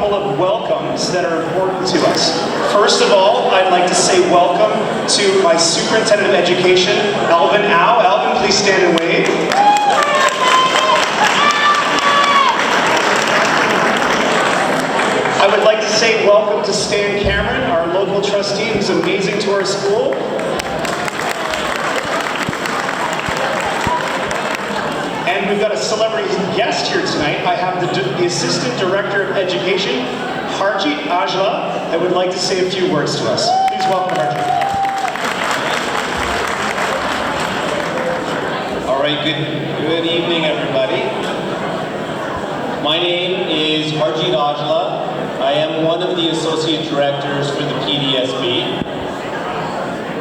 couple of welcomes that are important to us. First of all, I'd like to say welcome to my Superintendent of Education, Alvin Au. Alvin, please stand and wave. I would like to say welcome to Stan Cameron, our local trustee who's amazing to our school. And we've got a celebrity guest here tonight. I have the Assistant Director of Education, Harjeet Ajla, that would like to say a few words to us. Please welcome Harjeet. All right, good evening, everybody. My name is Harjeet Ajla. I am one of the Associate Directors for the PDSB.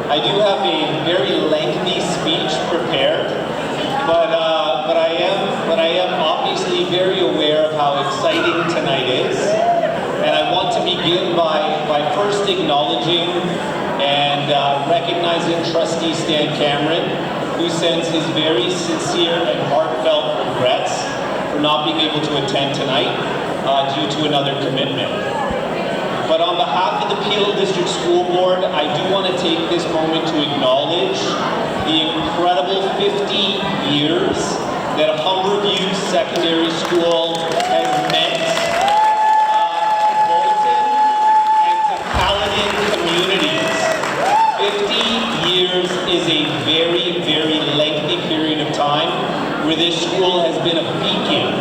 I do have a very lengthy speech prepared, but I am obviously very aware of how exciting tonight is. And I want to begin by first acknowledging and recognizing Trustee Stan Cameron, who sends his very sincere and heartfelt regrets for not being able to attend tonight due to another commitment. But on behalf of the Peel District School Board, I do want to take this moment to acknowledge the incredible 50 years that Humberview Secondary School has meant to Bolton and to Caledon communities. 50 years is a very, very lengthy period of time where this school has been a beacon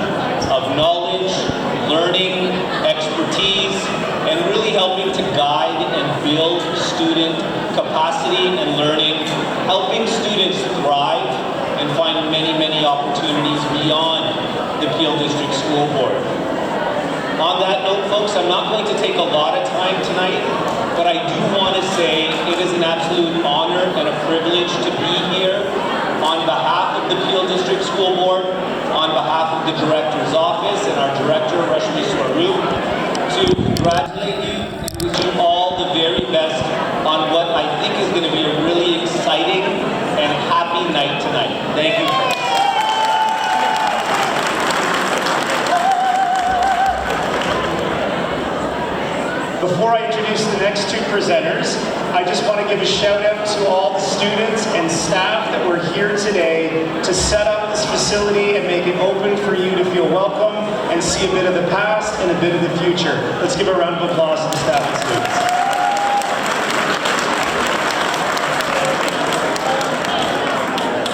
of knowledge, learning, expertise, and really helping to guide and build student capacity and learning, helping students thrive and find many, many opportunities beyond the Peel District School Board. On that note, folks, I'm not going to take a lot of time tonight, but I do want to say it is an absolute honor and a privilege to be here on behalf of the Peel District School Board, on behalf of the Director's Office and our Director, Rashmi Swaroop, to congratulate you and wish you all the very best on what I think is going to be a really exciting and happy night tonight. Thank you. Before I introduce the next two presenters, I just want to give a shout out to all the students and staff that were here today to set up this facility and make it open for you to feel welcome and see a bit of the past and a bit of the future. Let's give a round of applause to the staff and students.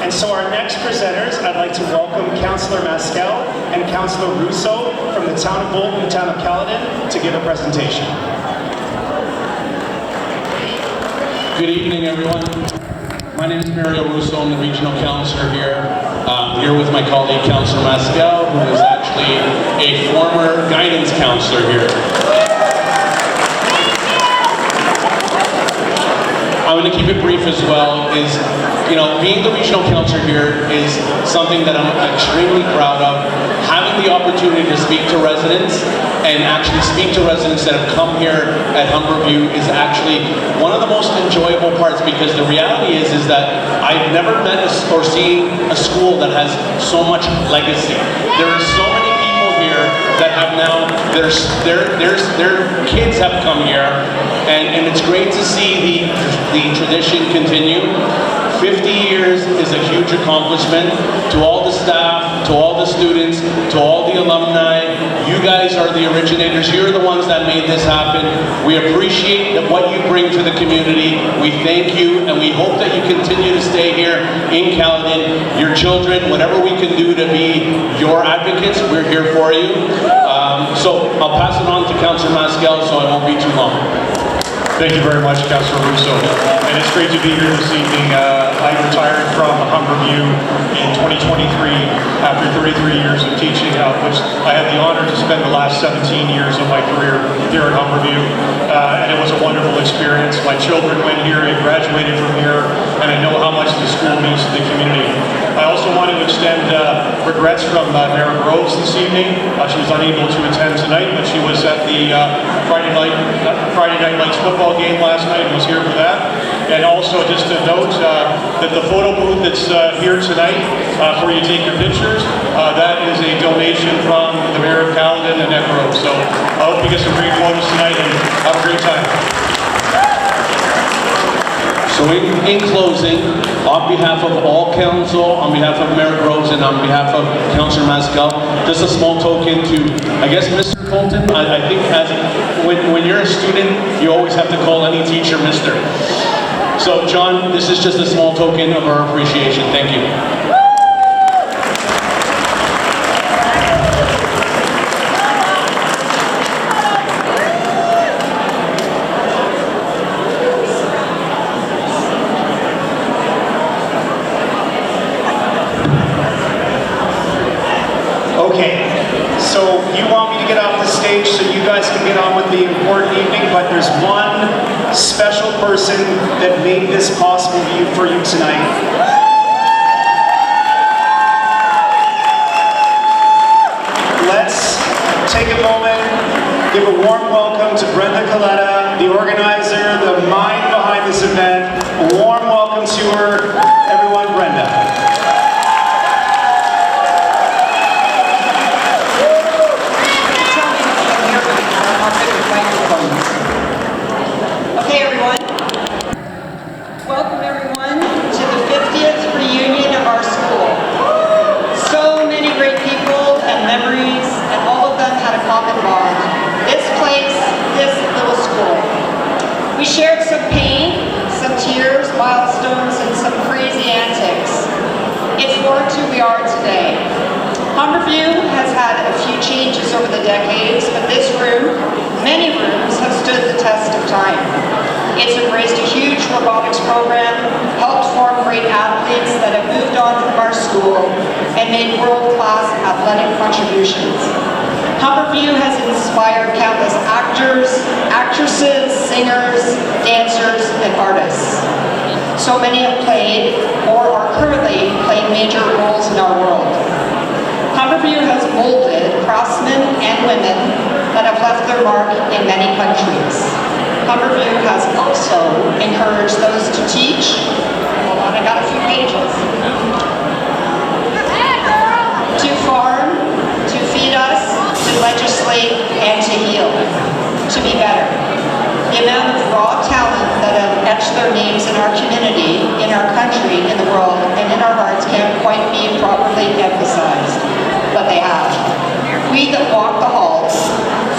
And so our next presenters, I'd like to welcome Councillor Mascal and Councillor Russo from the town of Bolton and the town of Caledon to give a presentation. Good evening, everyone. My name is Mario Russo. I'm the regional councillor here. Here with my colleague, Councillor Mascal, who is actually a former guidance councillor here. I'm going to keep it brief as well. Being the regional councillor here is something that I'm extremely proud of. Having the opportunity to speak to residents and actually speak to residents that have come here at Humberview is actually one of the most enjoyable parts, because the reality is that I've never met or seen a school that has so much legacy. There are so many people here that have now, their kids have come here, and it's great to see the tradition continue. 50 years is a huge accomplishment. To all the staff, to all the students, to all the alumni, you guys are the originators. You're the ones that made this happen. We appreciate what you bring to the community. We thank you, and we hope that you continue to stay here in Caledon. Your children, whatever we can do to be your advocates, we're here for you. So I'll pass it on to Councillor Mascal, so I won't be too long. Thank you very much, Councillor Russo. And it's great to be here this evening. I retired from Humberview in 2023 after 33 years of teaching, which I had the honor to spend the last 17 years of my career here at Humberview. And it was a wonderful experience. My children went here and graduated from here, and I know how much the school means to the community. I also want to extend regrets from Mara Groves this evening. She was unable to attend tonight, but she was at the Friday Night Lights football game last night and was here for that. And also just to note that the photo booth that's here tonight where you take your pictures, that is a donation from the Mayor of Caledon and Annette Groves. So I hope you get some great photos tonight and have a great time. So in closing, on behalf of all council, on behalf of Mayor Groves, and on behalf of Councillor Mascal, just a small token to, I guess, Mr. Bolton. I think when you're a student, you always have to call any teacher Mr. So John, this is just a small token of our appreciation. Thank you. Okay, so you want me to get off the stage so you guys can get on with the important evening, but there's one special person that made this possible for you tonight. Let's take a moment, give a warm welcome to Brenda Coletta, the organizer, the mind behind this event. A warm welcome to her, everyone, Brenda. Okay, everyone. Welcome, everyone, to the 50th reunion of our school. So many great people and memories, and all of them had a common bond. This place, this little school. We shared some pain, some tears, milestones, and some crazy antics. It's formed who we are today. Humberview has had a few changes over the decades, but this room, many rooms, have stood the test of time. It's embraced a huge robotics program, helped form great athletes that have moved on from our school, and made world-class athletic contributions. Humberview has inspired countless actors, actresses, singers, dancers, and artists. So many have played, or are currently playing major roles in our world. Humberview has molded craftsmen and women that have left their mark in many countries. Humberview has also encouraged those to teach. Hold on, I got a few pages. To farm, to feed us, to legislate, and to heal. To be better. The amount of raw talent that have etched their names in our community, in our country, in the world, and in our hearts can't quite be properly emphasized. But they have. We that walk the halls,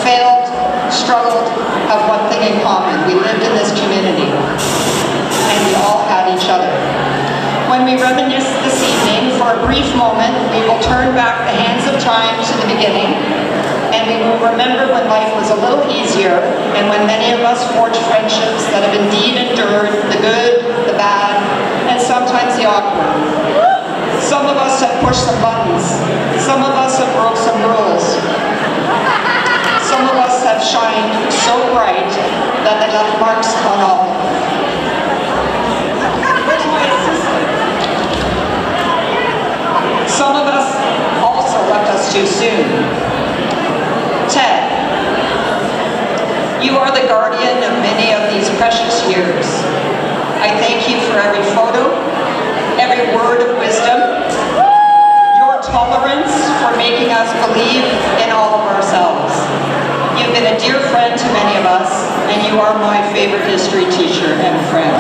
failed, struggled, have one thing in common. We lived in this community, and we all had each other. When we reminisce this evening, for a brief moment, we will turn back the hands of time to the beginning, and we will remember when life was a little easier, and when many of us forged friendships that have indeed endured the good, the bad, and sometimes the awkward. Some of us have pushed some buttons. Some of us have broke some rules. Some of us have shined so bright that they left marks on all. Where's my assistant? Some of us also left us too soon. Ted, you are the guardian of many of these precious years. I thank you for every photo, every word of wisdom, your tolerance for making us believe in all of ourselves. You've been a dear friend to many of us, and you are my favorite history teacher and friend.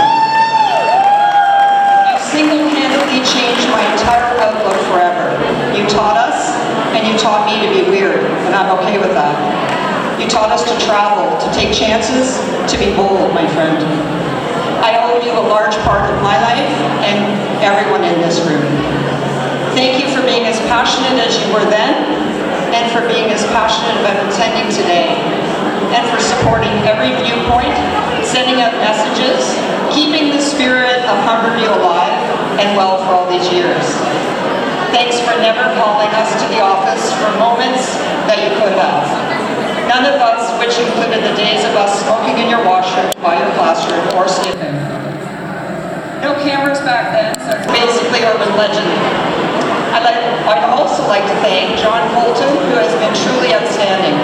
You single-handedly changed my entire outlook forever. You taught us, and you taught me to be weird, and I'm okay with that. You taught us to travel, to take chances, to be bold, my friend. I owe you a large part of my life and everyone in this room. Thank you for being as passionate as you were then, and for being as passionate about attending today, and for supporting every viewpoint, sending out messages, keeping the spirit of Humberview alive and well for all these years. Thanks for never calling us to the office for moments that you could have. None of us, which included the days of us smoking in your washroom by your classroom or sleeping. No cameras back then, so it's basically urban legend. I'd also like to thank John Bolton, who has been truly outstanding.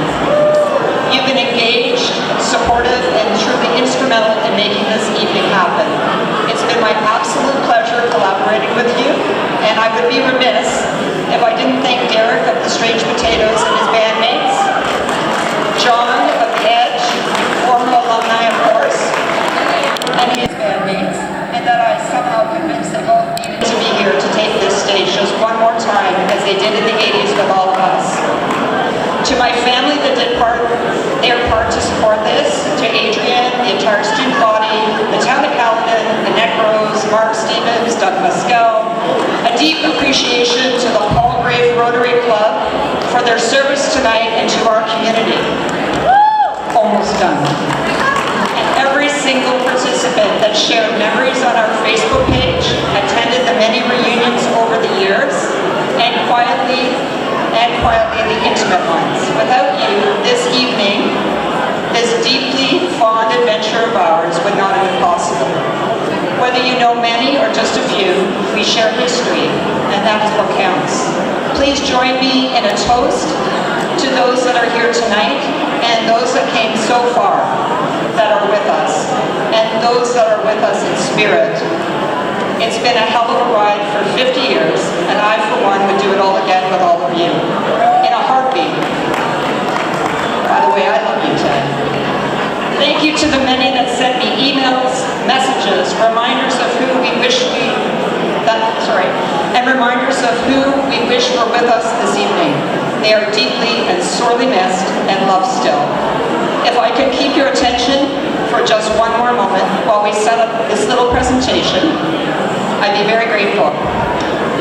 You've been engaged, supportive, and truly instrumental in making this evening happen. It's been my absolute pleasure collaborating with you, and I would be remiss if I didn't thank Derek of the Strange Potatoes and his bandmates. their part to support this, to Adrian, the entire student body, the town of Caledon, the Necros, Mark Stevens, Doug Mescal. A deep appreciation to the Palgrave Rotary Club for their service tonight and to our community. Almost done. And every single participant that shared memories on our Facebook page, attended the many reunions over the years, and quietly the intimate ones. Without you, this evening, this deeply fond adventure of ours would not have been possible. Whether you know many or just a few, we share history, and that is what counts. Please join me in a toast to those that are here tonight, and those that came so far, that are with us, and those that are with us in spirit. It's been a hell of a ride for 50 years, and I, for one, would do it all again with all of you. In a heartbeat. By the way, I love you, Ted. Thank you to the many that sent me emails, messages, reminders of who we wish were with us this evening. They are deeply and sorely missed and loved still. If I could keep your attention for just one more moment while we set up this little presentation, I'd be very grateful.